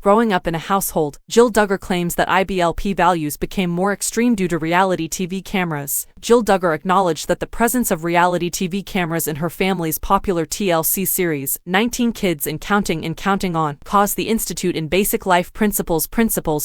Growing up in a household, Jill Duggar claims that IBLP values became more extreme due to reality TV cameras. Jill Duggar acknowledged that the presence of reality TV cameras in her family's popular TLC series, 19 Kids and Counting On, caused the Institute in Basic Life Principles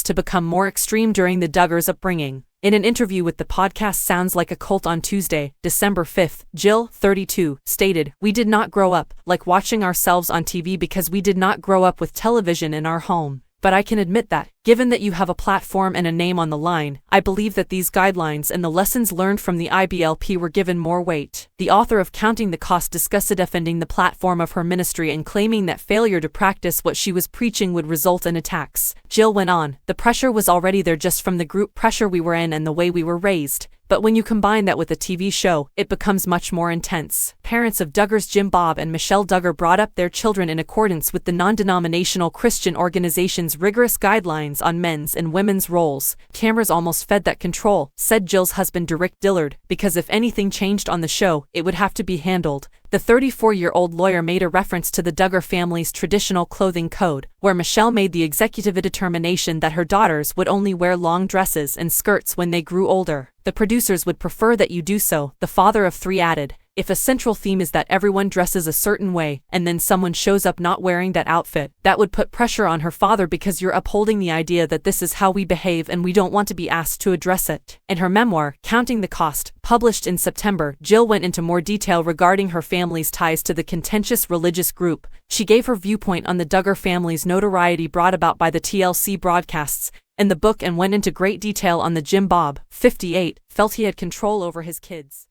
to become more extreme during the Duggars' upbringing. In an interview with the podcast Sounds Like a Cult on Tuesday, December 5, Jill, 32, stated, "We did not grow up like watching ourselves on TV because we did not grow up with television in our home. But I can admit that, given that you have a platform and a name on the line, I believe that these guidelines and the lessons learned from the IBLP were given more weight." The author of Counting the Cost discussed defending the platform of her ministry and claiming that failure to practice what she was preaching would result in attacks. Jill went on, "The pressure was already there just from the group pressure we were in and the way we were raised. But when you combine that with a TV show, it becomes much more intense." Parents of Duggars Jim Bob and Michelle Duggar brought up their children in accordance with the non-denominational Christian organization's rigorous guidelines on men's and women's roles. "Cameras almost fed that control," said Jill's husband Rick Dillard, "because if anything changed on the show, it would have to be handled." The 34-year-old lawyer made a reference to the Duggar family's traditional clothing code, where Michelle made the executive determination that her daughters would only wear long dresses and skirts when they grew older. "The producers would prefer that you do so," the father of three added. "If a central theme is that everyone dresses a certain way, and then someone shows up not wearing that outfit, that would put pressure on her father because you're upholding the idea that this is how we behave and we don't want to be asked to address it." In her memoir, Counting the Cost, published in September, Jill went into more detail regarding her family's ties to the contentious religious group. She gave her viewpoint on the Duggar family's notoriety brought about by the TLC broadcasts in the book and went into great detail on the Jim Bob, 58, felt he had control over his kids.